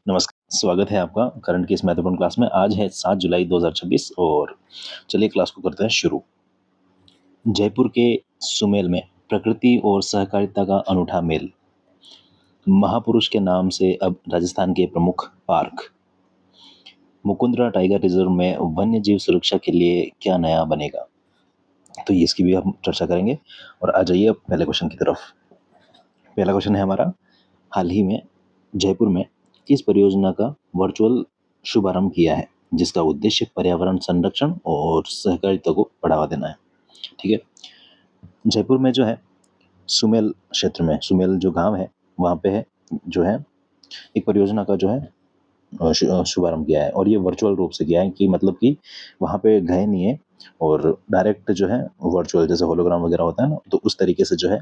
नमस्कार, स्वागत है आपका करंट की इस महत्वपूर्ण क्लास में। आज है 7 जुलाई 2026 और चलिए क्लास को करते हैं शुरू। जयपुर के सुमेल में प्रकृति और सहकारिता का अनूठा मेल। महापुरुष के नाम से अब राजस्थान के प्रमुख पार्क। मुकुंदरा टाइगर रिजर्व में वन्य जीव सुरक्षा के लिए क्या नया बनेगा, तो ये इसकी भी हम चर्चा करेंगे। और आ जाइए अब पहले क्वेश्चन की तरफ। पहला क्वेश्चन है हमारा, हाल ही में जयपुर में किस परियोजना का वर्चुअल शुभारंभ किया है जिसका उद्देश्य पर्यावरण संरक्षण और सहकारिता को बढ़ावा देना है। ठीक है, जयपुर में जो है सुमेल क्षेत्र में, सुमेल जो गांव है वहाँ पे है जो है एक परियोजना का जो है शुभारंभ किया है। और ये वर्चुअल रूप से किया है कि मतलब कि वहाँ पे गए नहीं है और डायरेक्ट जो है वर्चुअल जैसे होलोग्राम वगैरह होता है ना, तो उस तरीके से जो है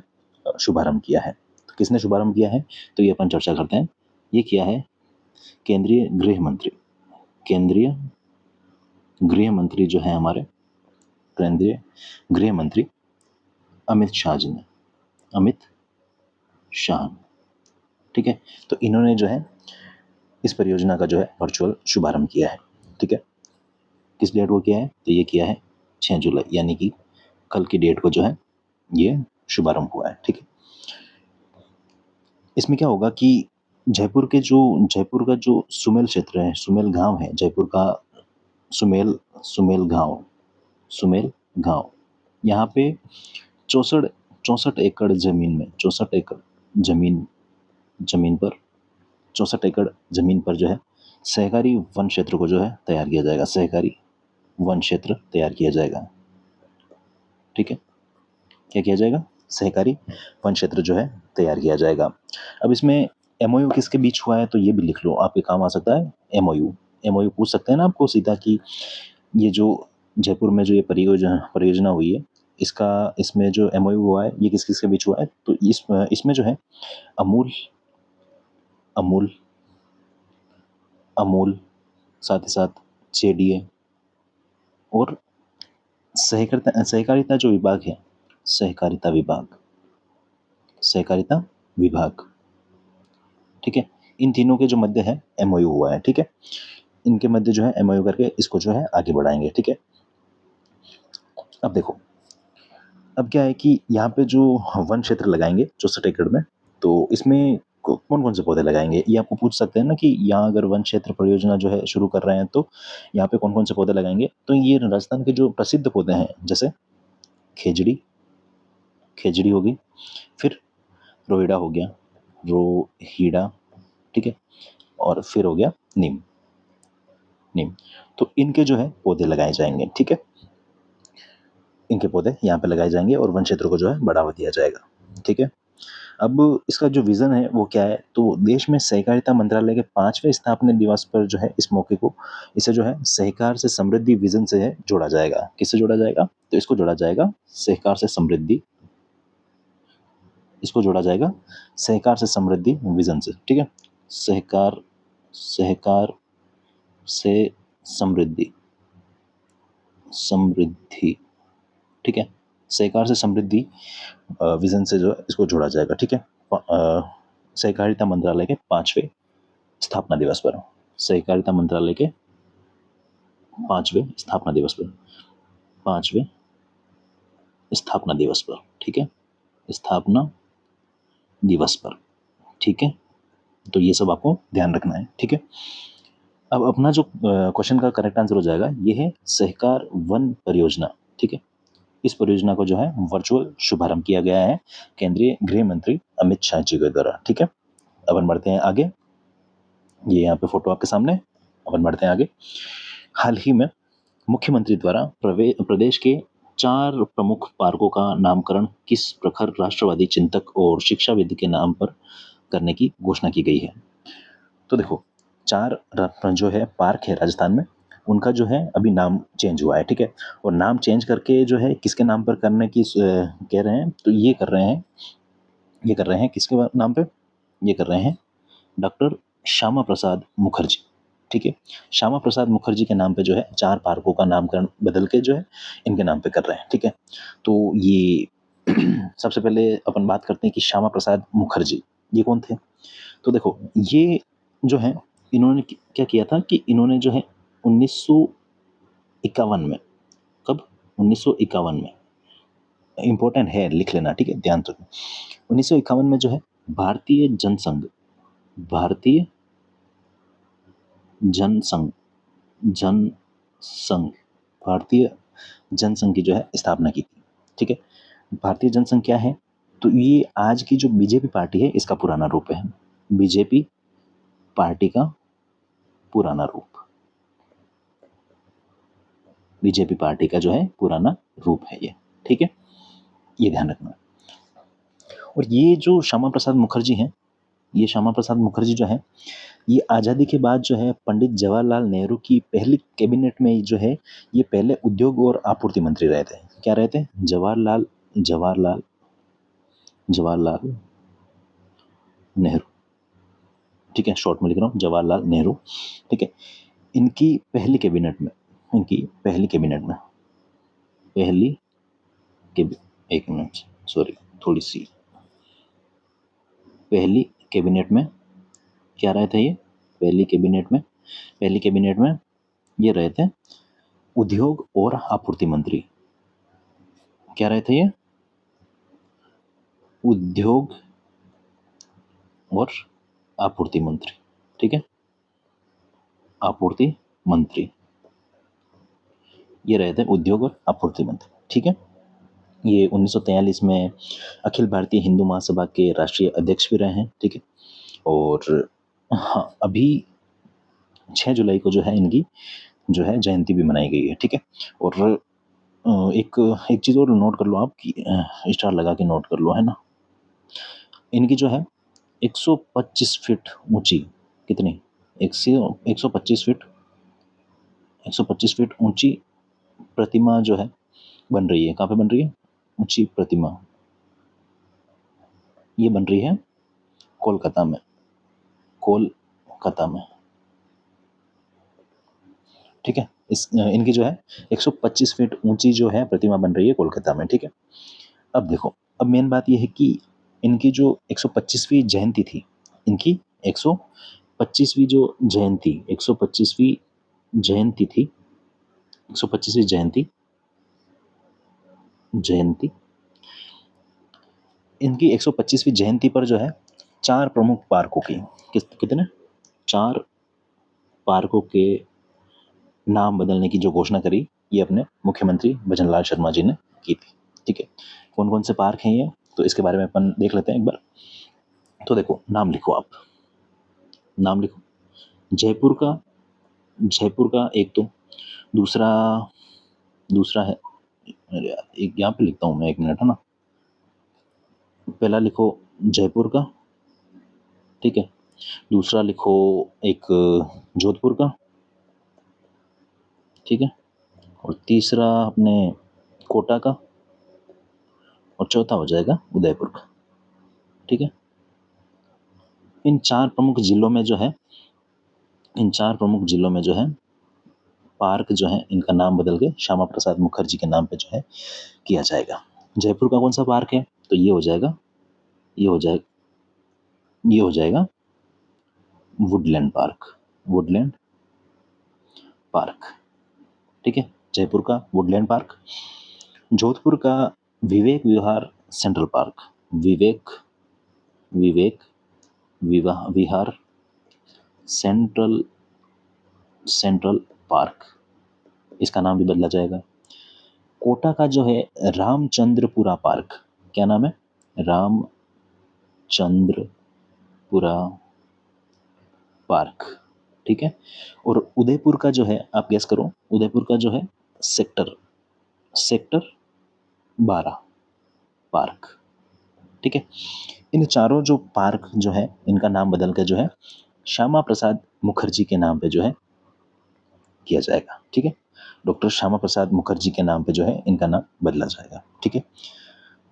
शुभारंभ किया है। तो किसने शुभारंभ किया है, तो ये अपन चर्चा करते हैं। ये किया है केंद्रीय गृह मंत्री। केंद्रीय गृह मंत्री जो है हमारे केंद्रीय गृह मंत्री अमित शाह जी ने, अमित शाह। ठीक है, तो इन्होंने जो है इस परियोजना का जो है वर्चुअल शुभारंभ किया है। ठीक है, किस डेट को किया है, तो ये किया है 6 जुलाई यानी कि कल की डेट को जो है ये शुभारंभ हुआ है। ठीक है, इसमें क्या होगा कि जयपुर का जो सुमेल क्षेत्र है, सुमेल गांव है, जयपुर का सुमेल सुमेल गांव सुमेल गांव यहाँ पे 64 64 एकड़ जमीन में 64 एकड़ जमीन जमीन पर 64 एकड़ जमीन पर जो है सहकारी वन क्षेत्र को जो है तैयार किया जाएगा। सहकारी वन क्षेत्र तैयार किया जाएगा। ठीक है, क्या किया जाएगा, सहकारी वन क्षेत्र जो है तैयार किया जाएगा। अब इसमें एमओयू किसके बीच हुआ है, तो ये भी लिख लो, आपके काम आ सकता है। एमओयू एमओयू पूछ सकते हैं ना आपको सीधा कि ये जो जयपुर में जो ये परियोजना हुई है, इसमें जो एमओयू हुआ है ये किस किस के बीच हुआ है, तो इसमें जो है अमूल अमूल अमूल साथ ही साथ जेडीए और सहकारिता जो विभाग है, सहकारिता विभाग सहकारिता विभाग। ठीक है, इन तीनों के जो मध्य है एमओयू हुआ है। ठीक है, इनके मध्य जो है एमओयू करके इसको जो है आगे बढ़ाएंगे। ठीक है, अब देखो, अब क्या है कि यहाँ पे जो वन क्षेत्र लगाएंगे 64 एकड़ में, तो इसमें कौन कौन से पौधे लगाएंगे, ये आपको पूछ सकते हैं ना कि यहाँ अगर वन क्षेत्र परियोजना जो है शुरू कर रहे हैं तो यहाँ पे कौन कौन से पौधे लगाएंगे। तो ये राजस्थान के जो प्रसिद्ध पौधे हैं जैसे खेजड़ी खेजड़ी होगी, फिर रोहिड़ा हो गया, रोहिड़ा। ठीक है, और फिर हो गया नीम नीम। तो इनके जो है पौधे लगाए जाएंगे। ठीक है, इनके पौधे यहाँ पे लगाए जाएंगे और वन क्षेत्र को जो है बढ़ावा दिया जाएगा। ठीक है, अब इसका जो विजन है वो क्या है, तो देश में सहकारिता मंत्रालय के 5वें स्थापना दिवस पर जो है इस मौके को इसे जो है सहकार से समृद्धि विजन से है जोड़ा जाएगा। किससे जोड़ा जाएगा, तो इसको जोड़ा जाएगा सहकार से समृद्धि, इसको जोड़ा जाएगा सहकार से समृद्धि विजन से। ठीक है, सहकार सहकार से समृद्धि समृद्धि। ठीक है, सहकार से समृद्धि विजन से जो है इसको जोड़ा जाएगा। ठीक है, सहकारिता मंत्रालय के 5वें स्थापना दिवस पर, सहकारिता मंत्रालय के 5वें स्थापना दिवस पर 5वें स्थापना दिवस पर। ठीक है, स्थापना दिवस पर। ठीक है, तो ये सब आपको ध्यान रखना है। ठीक है, अब अपना जो क्वेश्चन का करेक्ट आंसर हो जाएगा ये है सहकार वन परियोजना। ठीक है, इस परियोजना को जो है वर्चुअल शुभारंभ किया गया है केंद्रीय गृह मंत्री अमित शाह जी के द्वारा। ठीक है, अपन बढ़ते हैं आगे, ये यहाँ पे फोटो आपके सामने, अपन बढ़ते हैं आगे। हाल ही में मुख्यमंत्री द्वारा प्रदेश के 4 प्रमुख पार्कों का नामकरण किस प्रखर राष्ट्रवादी चिंतक और शिक्षाविद के नाम पर करने की घोषणा की गई है। तो देखो, 4 जो है पार्क है राजस्थान में, उनका जो है अभी नाम चेंज हुआ है। ठीक है, और नाम चेंज करके जो है किसके नाम पर करने की कह रहे हैं, तो ये कर रहे हैं किसके नाम पे, ये कर रहे हैं डॉक्टर श्यामा प्रसाद मुखर्जी। ठीक है, श्यामा प्रसाद मुखर्जी के नाम पे जो है 4 पार्कों का नामकरण बदल के जो है इनके नाम पे कर रहे हैं। ठीक है, तो ये सबसे पहले अपन बात करते हैं कि श्यामा प्रसाद मुखर्जी ये कौन थे। तो देखो, ये जो है इन्होंने क्या किया था कि इन्होंने जो है 1951 में, कब, 1951 में, इंपॉर्टेंट है, लिख लेना, ठीक है, ध्यान रखना। 1951 में जो है भारतीय जनसंघ, भारतीय जनसंघ, जनसंघ, भारतीय जनसंघ की जो है स्थापना की थी, ठीक है। भारतीय जनसंघ क्या है, तो ये आज की जो बीजेपी पार्टी है इसका पुराना रूप है, बीजेपी पार्टी का पुराना रूप, बीजेपी पार्टी का जो है पुराना रूप है ये, ठीक है, ये ध्यान रखना। और ये जो श्यामा प्रसाद मुखर्जी हैं, ये श्यामा प्रसाद मुखर्जी जो है, ये आज़ादी के बाद जो है पंडित जवाहरलाल नेहरू की पहली कैबिनेट में जो है ये पहले उद्योग और आपूर्ति मंत्री रहे थे। क्या रहे थे? जवाहरलाल, जवाहरलाल, जवाहरलाल नेहरू, ठीक है, शॉर्ट में लिख रहा हूँ, जवाहरलाल नेहरू, ठीक है। इनकी पहली कैबिनेट में, इनकी पहली कैबिनेट में, पहली एक मिनट, सॉरी, थोड़ी सी, पहली कैबिनेट में क्या रहे थे ये, पहली कैबिनेट में, पहली कैबिनेट में ये रहे थे उद्योग और आपूर्ति मंत्री। क्या रहे थे ये? उद्योग और आपूर्ति मंत्री, ठीक है, आपूर्ति मंत्री, ये रहे थे उद्योग और आपूर्ति मंत्री, ठीक है। ये 1943 में अखिल भारतीय हिंदू महासभा के राष्ट्रीय अध्यक्ष भी रहे हैं, ठीक है। और हाँ, अभी 6 जुलाई को जो है इनकी जो है जयंती भी मनाई गई है, ठीक है। और एक एक चीज़ और नोट कर लो आप कि स्टार लगा के नोट कर लो, है ना। इनकी जो है 125 फीट ऊंची, कितनी, 125 फीट, 125 फीट ऊंची प्रतिमा जो है बन रही है। कहाँ पे बन रही है? ऊंची प्रतिमा ये बन रही है कोलकाता में, कोलकाता में, ठीक है। इनकी जो है 125 फीट ऊंची जो है प्रतिमा बन रही है कोलकाता में, ठीक है। अब देखो, अब मेन बात ये है कि इनकी जो 125वीं जयंती थी, इनकी 125वीं जो जयंती, 125वीं जयंती थी, 125वीं जयंती, जयंती, इनकी 125वीं जयंती पर जो है 4 प्रमुख पार्कों की, कितने, 4 पार्कों के नाम बदलने की जो घोषणा करी, ये अपने मुख्यमंत्री भजनलाल शर्मा जी ने की थी, ठीक है। कौन कौन से पार्क हैं ये, तो इसके बारे में अपन देख लेते हैं एक बार। तो देखो, नाम लिखो आप, नाम लिखो, जयपुर का, जयपुर का एक, तो दूसरा, दूसरा है, अरे यार, एक यहाँ पे लिखता हूँ मैं, एक मिनट, है ना। पहला लिखो जयपुर का, ठीक है। दूसरा लिखो एक जोधपुर का, ठीक है। और तीसरा अपने कोटा का, और चौथा हो जाएगा उदयपुर का, ठीक है। इन 4 प्रमुख जिलों में जो है, इन 4 प्रमुख जिलों में जो है पार्क जो है इनका नाम बदल के श्यामा प्रसाद मुखर्जी के नाम पे जो है किया जाएगा। जयपुर का कौन सा पार्क है, तो ये हो जाएगा, ये हो जाएगा, ये हो जाएगा वुडलैंड पार्क, वुडलैंड पार्क, ठीक है, जयपुर का वुडलैंड पार्क। जोधपुर का Vivek Vihar central park, Vivek, Vivek Vihar central, central park, इसका नाम भी बदला जाएगा। कोटा का जो है रामचंद्रपुरा पार्क, क्या नाम है, रामचंद्रपुरा पार्क, ठीक है। और उदयपुर का जो है, आप गेस करो, उदयपुर का जो है सेक्टर, सेक्टर 12 पार्क, ठीक है। इन चारों जो पार्क जो है इनका नाम बदल कर जो है श्यामा प्रसाद मुखर्जी के नाम पे जो है किया जाएगा, ठीक है। डॉक्टर श्यामा प्रसाद मुखर्जी के नाम पे जो है इनका नाम बदला जाएगा, ठीक है।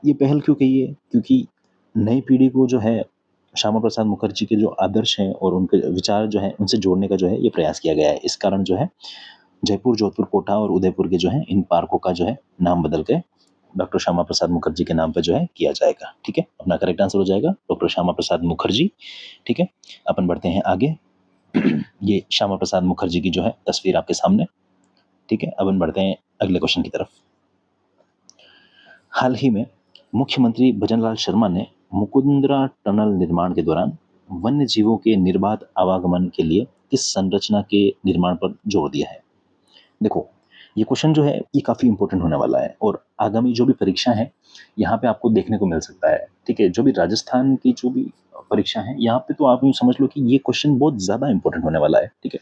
ये पहल क्यों कही है, क्योंकि नई पीढ़ी को जो है श्यामा प्रसाद मुखर्जी के जो आदर्श हैं और उनके विचार जो हैं उनसे जोड़ने का जो है ये प्रयास किया गया है। इस कारण जो है जयपुर, जोधपुर, कोटा और उदयपुर के जो है इन पार्कों का जो है नाम बदल के डॉक्टर श्यामा प्रसाद मुखर्जी के नाम पे जो है किया जाएगा, ठीक है। अपना करेक्ट आंसर हो जाएगा डॉक्टर श्यामा प्रसाद मुखर्जी, ठीक है। अपन बढ़ते हैं आगे। ये श्यामा प्रसाद मुखर्जी की जो है तस्वीर आपके सामने। ठीक है, अब हम बढ़ते हैं अगले क्वेश्चन की तरफ। हाल ही में मुख्यमंत्री भजनलाल शर्मा ने मुकुंदरा टनल निर्माण के दौरान वन्य जीवों के निर्बाध आवागमन के लिए किस संरचना के निर्माण पर जोर दिया है? देखो, ये क्वेश्चन जो है ये काफ़ी इंपॉर्टेंट होने वाला है और आगामी जो भी परीक्षा है यहाँ पे आपको देखने को मिल सकता है। ठीक है, जो भी राजस्थान की जो भी परीक्षा है यहाँ पे तो आप यूँ समझ लो कि ये क्वेश्चन बहुत ज़्यादा इंपॉर्टेंट होने वाला है। ठीक है,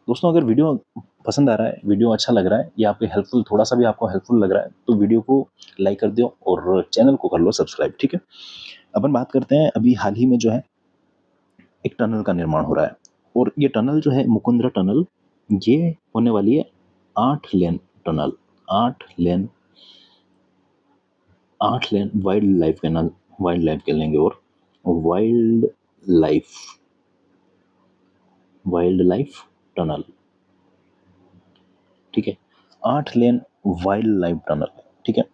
दोस्तों अगर वीडियो पसंद आ रहा है, वीडियो अच्छा लग रहा है या आपके हेल्पफुल थोड़ा सा भी आपको हेल्पफुल लग रहा है तो वीडियो को लाइक कर दो और चैनल को कर लो सब्सक्राइब। ठीक है, अपन बात करते हैं अभी हाल ही में जो है एक टनल का निर्माण हो रहा है और ये टनल जो है मुकुंदरा टनल, ये होने वाली है 8 lane tunnel. 8 lane, 8 lane wildlife canal, wildlife कह लेंगे और wildlife, wildlife tunnel. ठीक है, 8 लेन वाइल्ड लाइफ टनल। ठीक है,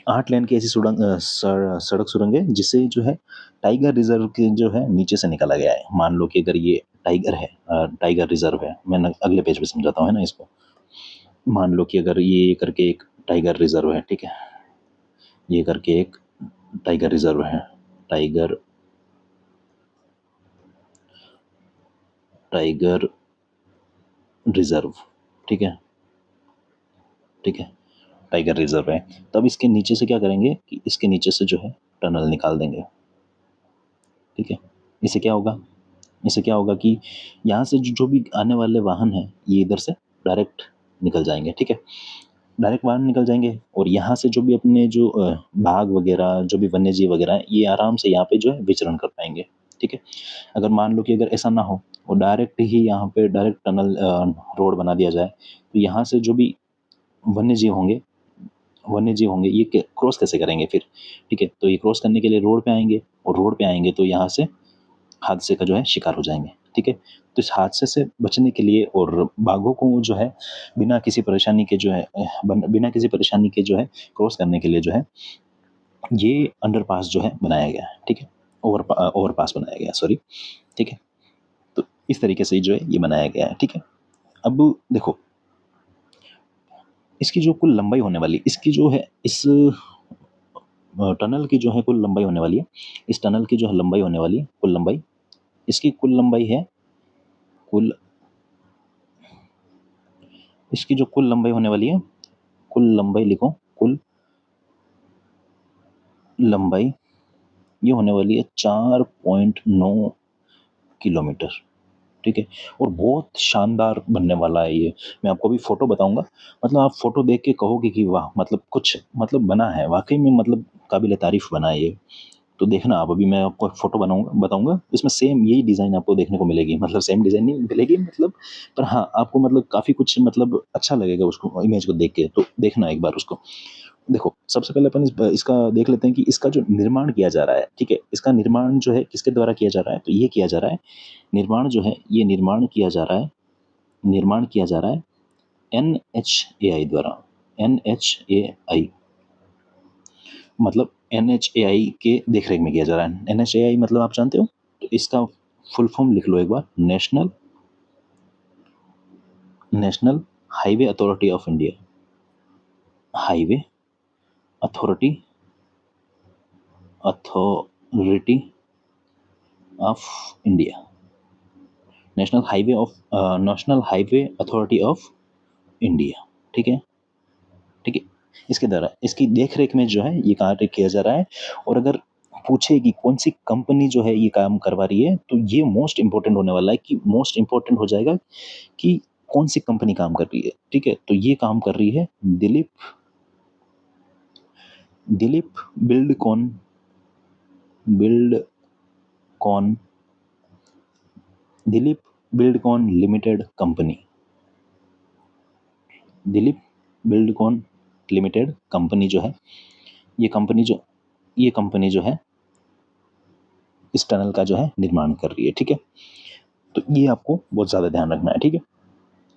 8 लेन की ऐसी सड़क सुरंग है जिसे जो है टाइगर रिजर्व के जो है नीचे से निकाला गया है। मान लो कि अगर ये टाइगर है, टाइगर रिजर्व है, मैं अगले पेज पे समझाता हूँ है ना इसको। मान लो कि अगर ये करके एक टाइगर रिजर्व है, ठीक है, ये करके एक टाइगर रिजर्व है, टाइगर टाइगर रिजर्व। ठीक है, ठीक है, टाइगर रिजर्व है। तब इसके नीचे से क्या करेंगे कि इसके नीचे से जो है टनल निकाल देंगे। ठीक है, इससे क्या होगा, इससे क्या होगा कि यहाँ से जो भी आने वाले वाहन हैं ये इधर से डायरेक्ट निकल जाएंगे। ठीक है, डायरेक्ट वाहन निकल जाएंगे और यहाँ से जो भी अपने जो बाघ वगैरह जो भी वन्य जीव वगैरह हैं ये आराम से यहाँ पे जो है विचरण कर पाएंगे। ठीक है, अगर मान लो कि अगर ऐसा ना हो और डायरेक्ट ही यहाँ पे डायरेक्ट टनल रोड बना दिया जाए तो यहाँ से जो भी वन्य जीव होंगे, वन्य जीव होंगे ये क्रॉस कैसे करेंगे फिर? ठीक है, तो ये क्रॉस करने के लिए रोड पे आएंगे और रोड पे आएंगे तो यहाँ से हादसे का जो है शिकार हो जाएंगे। ठीक है, तो इस हादसे से बचने के लिए और बाघों को जो है बिना किसी परेशानी के जो है बिना किसी परेशानी के जो है क्रॉस करने के लिए जो है ये अंडरपास जो है बनाया गया है। ठीक है, ओवरपास बनाया गया है, सॉरी। ठीक है, तो इस तरीके से जो है ये बनाया गया है। ठीक है, अब देखो इसकी जो कुल लंबाई होने वाली, इसकी जो है इस टनल की जो है कुल लंबाई होने वाली है, इस टनल की जो है लंबाई होने वाली है, कुल लंबाई, इसकी कुल लंबाई है, कुल इसकी जो कुल लंबाई होने वाली है, कुल लंबाई लिखो, कुल लंबाई ये होने वाली है 4.9 किलोमीटर। ठीक है, और बहुत शानदार बनने वाला है ये। मैं आपको अभी फ़ोटो बताऊँगा, मतलब आप फ़ोटो देख के कहोगे कि वाह! मतलब कुछ मतलब बना है, वाक़ई में मतलब काबिल-ए-तारीफ़ बना है ये। तो देखना आप, अभी मैं आपको फ़ोटो बनाऊँगा बताऊँगा, इसमें सेम यही डिज़ाइन आपको देखने को मिलेगी, मतलब सेम डिज़ाइन नहीं मिलेगी मतलब, पर हाँ, आपको मतलब काफ़ी कुछ मतलब अच्छा लगेगा उसको इमेज को देख के, तो देखना एक बार उसको। देखो, सबसे पहले अपन इसका देख लेते हैं कि इसका जो निर्माण किया जा रहा है, ठीक है? इसका निर्माण जो है किसके द्वारा किया जा रहा है? तो ये किया जा रहा है, निर्माण जो है ये निर्माण किया जा रहा है, निर्माण किया जा रहा है एनएचएआई द्वारा। एनएचएआई मतलब एनएचएआई के देख-रेख में किया जा रहा है। एनएचएआई मतलब आप जानते हो? तो इसका फुल फॉर्म लिख लो एक बार, national highway authority of India. Highway authority authority of India. National highway authority of India. ठीक है, ठीक है, इसके द्वारा इसकी देख-रेख में जो है ये कार्य किया जा रहा है। और अगर पूछे कि कौन-सी कंपनी जो है ये काम करवा रही है, तो ये मोस्ट इम्पोर्टेंट होने वाला है कि मोस्ट इम्पोर्टेंट हो जाएगा कि कौन-सी कंपनी काम कर रही है। ठीक है, तो ये काम कर रही है Dilip Dilip Buildcon Dilip Buildcon limited company. Dilip Buildcon limited company जो है, ये कंपनी जो है इस टनल का जो है निर्माण कर रही है। ठीक है, तो ये आपको बहुत ज़्यादा ध्यान रखना है। ठीक है,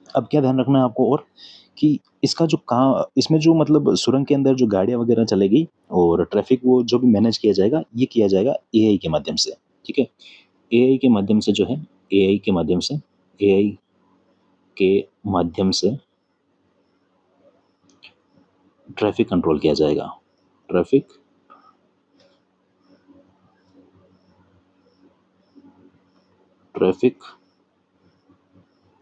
अब क्या ध्यान रखना है आपको और कि इसका जो काम, इसमें जो मतलब सुरंग के अंदर जो गाड़ियाँ वगैरह चलेगी और ट्रैफिक वो जो भी मैनेज किया जाएगा, ये किया जाएगा एआई के माध्यम से। ठीक है, एआई के माध्यम से जो है एआई के माध्यम से एआई के माध्यम से ट्रैफिक कंट्रोल किया जाएगा। ट्रैफिक ट्रैफिक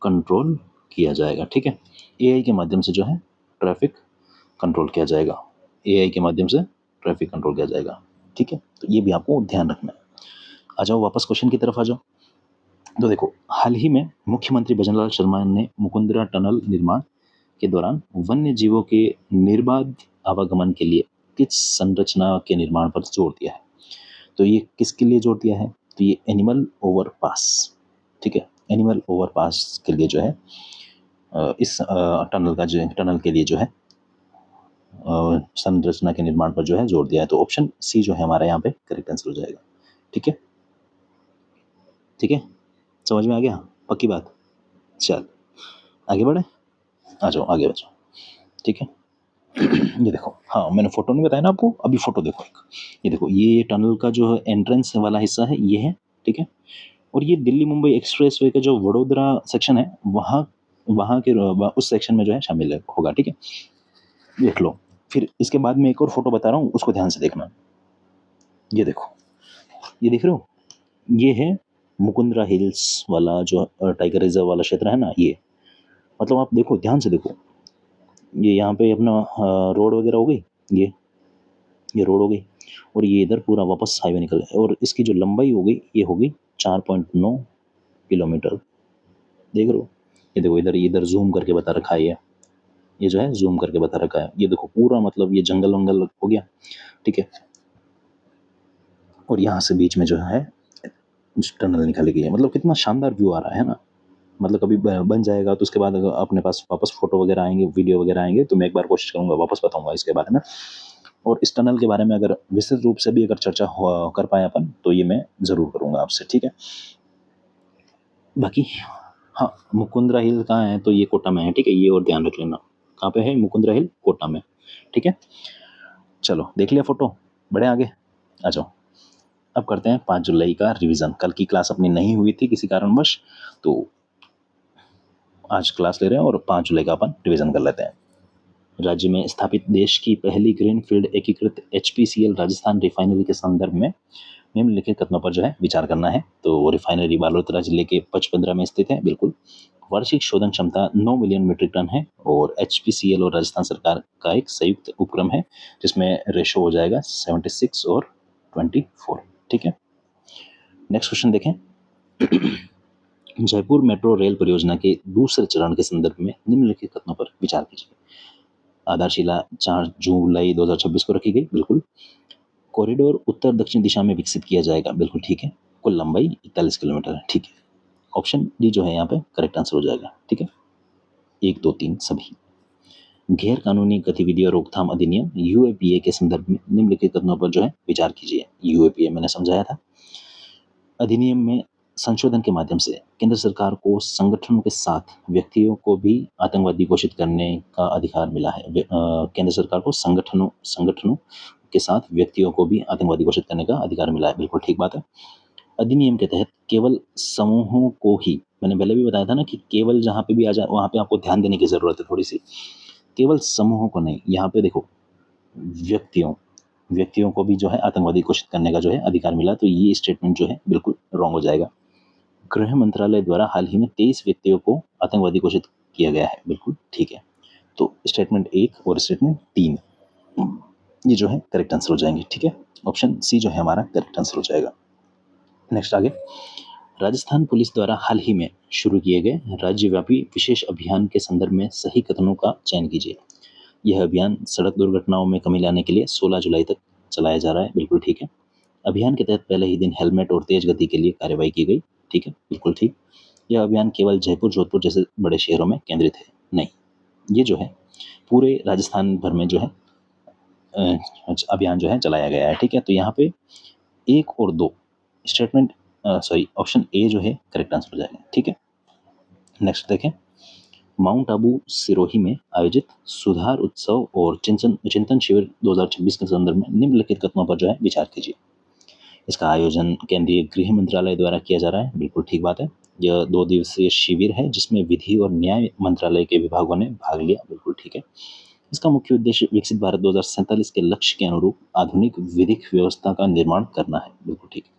कंट्रोल किया जाएगा। ठीक है, एआई के माध्यम से जो है ट्रैफिक कंट्रोल किया जाएगा। एआई के माध्यम से ट्रैफिक कंट्रोल किया जाएगा। ठीक है, तो ये भी आपको ध्यान रखना है। आ जाओ वापस क्वेश्चन की तरफ आ जाओ। तो देखो, हाल ही में मुख्यमंत्री भजनलाल शर्मा ने मुकुंदरा टनल निर्माण के दौरान वन्य जीवों के निर्बाध आवागमन के लिए किस संरचना के निर्माण पर जोर दिया है? तो ये किसके लिए जोर दिया है? तो ये एनिमल ओवरपास। ठीक है, एनिमल ओवरपास के लिए जो है इस टनल के लिए जो है संरचना के निर्माण पर जो है जोर दिया है। तो ऑप्शन सी जो है हमारा यहाँ पे करेक्ट आंसर हो जाएगा। ठीक है, ठीक है, समझ में आ गया? पक्की बात। चल आगे बढ़े, आ जाओ आगे बढ़ो। ठीक है, ये देखो, हाँ मैंने फोटो नहीं बताया ना आपको, अभी फोटो देखो एक। ये देखो, ये टनल का जो एंट्रेंस वाला हिस्सा है ये है। ठीक है, और ये दिल्ली मुंबई एक्सप्रेस वे का जो वडोदरा सेक्शन है वहाँ वहाँ के उस सेक्शन में जो है शामिल होगा। ठीक है, देख लो। फिर इसके बाद में एक और फोटो बता रहा हूँ, उसको ध्यान से देखना। ये देखो, ये देख रहे हो, ये है मुकुंदरा हिल्स वाला जो टाइगर रिजर्व वाला क्षेत्र है ना, ये मतलब आप देखो ध्यान से देखो, ये यहाँ पे अपना रोड वगैरह हो गई, ये रोड हो गई, और ये इधर पूरा वापस हाईवे निकल गया, और इसकी जो लंबाई हो गई ये हो गई 4.9 किलोमीटर। देख रहे हो, ये देखो इधर इधर जूम करके बता रखा है, ये जो है जूम करके बता रखा है। ये देखो पूरा मतलब ये जंगल वंगल हो गया। ठीक है, और यहाँ से बीच में जो है टनल निकाली गई है। मतलब कितना शानदार व्यू आ रहा है ना। मतलब कभी बन जाएगा तो उसके बाद अगर अपने पास वापस फोटो वगैरह आएंगे, वीडियो वगैरह आएंगे, तो मैं एक बार कोशिश करूंगा वापस बताऊंगा इसके बारे में। और इस टनल के बारे में अगर विस्तृत रूप से भी अगर चर्चा कर पाए अपन, तो ये मैं ज़रूर करूंगा आपसे। ठीक है, बाकी हाँ, मुकुंदरा हिल कहाँ है? तो ये कोटा में है। ठीक है, ये और ध्यान रख लेना, कहाँ पे है मुकुंदरा हिल? कोटा में। ठीक है, चलो देख लिया फोटो, बढ़े आगे, आ जाओ। अब करते हैं 5 जुलाई का रिवीजन। कल की क्लास अपनी नहीं हुई थी किसी कारणवश, तो आज क्लास ले रहे हैं और 5 जुलाई का अपन रिवीजन कर लेते हैं। राज्य में स्थापित देश की पहली ग्रीनफील्ड एकीकृत एचपीसीएल राजस्थान रिफाइनरी के संदर्भ में निम्नलिखित कथनों पर जो है विचार करना है। तो रिफाइनरी बालोतरा जिले के पचपंद्रा में स्थित है। बिल्कुल, वार्षिक शोधन क्षमता 9 मिलियन मीट्रिक टन है, और एचपीसीएल और राजस्थान सरकार का एक संयुक्त उपक्रम है जिसमें रेशो हो जाएगा 76 और 24। ठीक है, नेक्स्ट क्वेश्चन देखें। जयपुर मेट्रो रेल परियोजना के दूसरे चरण के संदर्भ में निम्नलिखित कथनों पर विचार कीजिए। आधारशिला 4 जुलाई 2026 को रखी गई। बिल्कुल, कॉरिडोर उत्तर दक्षिण दिशा में विकसित किया जाएगा। बिल्कुल ठीक है, कुल लंबाई 41 किलोमीटर है। ठीक है, ऑप्शन डी जो है यहाँ पे करेक्ट आंसर हो जाएगा। ठीक है, 1 2 3 सभी। गैर कानूनी गतिविधियों रोकथाम अधिनियम यूएपीए के संदर्भ में निम्नलिखित कथनों पर जो है विचार कीजिए। यूएपीए मैंने समझाया था। अधिनियम में संशोधन के माध्यम से केंद्र सरकार को संगठनों के साथ व्यक्तियों को भी आतंकवादी घोषित करने का अधिकार मिला है। केंद्र सरकार को संगठनों के साथ व्यक्तियों को भी आतंकवादी घोषित करने का अधिकार मिला है। बिल्कुल ठीक बात है। अधिनियम के तहत केवल समूहों को ही, मैंने पहले भी बताया था ना कि केवल जहाँ पे भी आ जाए वहाँ पे आपको ध्यान देने की ज़रूरत है थोड़ी सी। केवल समूहों को नहीं, यहाँ पे देखो व्यक्तियों को भी जो है आतंकवादी घोषित करने का जो है अधिकार मिला। तो ये स्टेटमेंट जो है बिल्कुल रॉन्ग हो जाएगा। गृह मंत्रालय द्वारा हाल ही में 23 व्यक्तियों को आतंकवादी घोषित किया गया है। बिल्कुल ठीक है, तो स्टेटमेंट 1 और स्टेटमेंट 3 ये जो है करेक्ट आंसर हो जाएंगे। ठीक है, ऑप्शन सी जो है हमारा करेक्ट आंसर हो जाएगा। नेक्स्ट आगे, राजस्थान पुलिस द्वारा हाल ही में शुरू किए गए राज्यव्यापी विशेष अभियान के संदर्भ में सही कथनों का चयन कीजिए। यह अभियान सड़क दुर्घटनाओं में कमी लाने के लिए 16 जुलाई तक चलाया जा रहा है। बिल्कुल ठीक है। अभियान के तहत पहले ही दिन हेलमेट और तेज गति के लिए कार्रवाई की गई। ठीक है, बिल्कुल ठीक। यह अभियान केवल जयपुर जोधपुर जैसे बड़े शहरों में केंद्रित है, नहीं, ये जो है पूरे राजस्थान भर में जो है अभियान जो है चलाया गया है। ठीक है, तो यहाँ पे 1 और 2 स्टेटमेंट ऑप्शन ए जो है करेक्ट आंसर हो जाएगा। ठीक है, नेक्स्ट देखें। माउंट आबू सिरोही में आयोजित सुधार उत्सव और चिंतन शिविर 2026 के संदर्भ में निम्नलिखित कथनों पर जो है विचार कीजिए। इसका आयोजन केंद्रीय गृह मंत्रालय द्वारा किया जा रहा है, बिल्कुल ठीक बात है। यह 2 दिवसीय शिविर है जिसमें विधि और न्याय मंत्रालय के विभागों ने भाग लिया, बिल्कुल ठीक है। इसका मुख्य उद्देश्य विकसित भारत 2047 के लक्ष्य के अनुरूप आधुनिक विधिक व्यवस्था का निर्माण करना है, बिल्कुल ठीक है।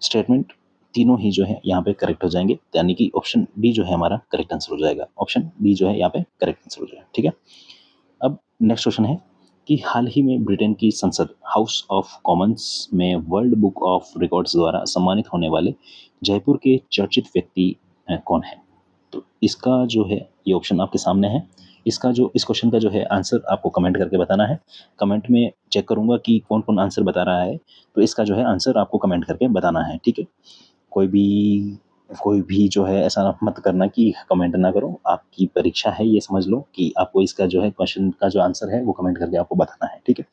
स्टेटमेंट तीनों ही जो है यहाँ पे करेक्ट हो जाएंगे, यानी कि ऑप्शन बी जो है हमारा करेक्ट आंसर हो जाएगा। ऑप्शन बी जो है यहाँ पे करेक्ट आंसर हो जाएगा, ठीक है। अब नेक्स्ट क्वेश्चन है कि हाल ही में ब्रिटेन की संसद हाउस ऑफ कॉमन्स में वर्ल्ड बुक ऑफ रिकॉर्ड्स द्वारा सम्मानित होने वाले जयपुर के चर्चित व्यक्ति कौन है? तो इसका जो है ये ऑप्शन आपके सामने है। इसका जो इस क्वेश्चन का जो है आंसर आपको कमेंट करके बताना है। कमेंट में चेक करूंगा कि कौन कौन आंसर बता रहा है, तो इसका जो है आंसर आपको कमेंट करके बताना है, ठीक है। कोई भी कोई भी जो है ऐसा मत करना कि कमेंट ना करो। आपकी परीक्षा है, ये समझ लो कि आपको इसका जो है क्वेश्चन का जो आंसर है वो कमेंट करके आपको बताना है, ठीक है।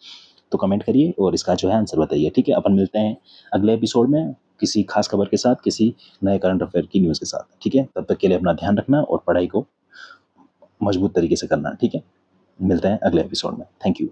तो कमेंट करिए और इसका जो है आंसर बताइए, ठीक है। अपन मिलते हैं अगले एपिसोड में किसी खास खबर के साथ, किसी नए करंट अफेयर की न्यूज़ के साथ, ठीक है। तब तक के लिए अपना ध्यान रखना और पढ़ाई को मजबूत तरीके से करना, ठीक है। मिलते हैं अगले एपिसोड में। Thank you.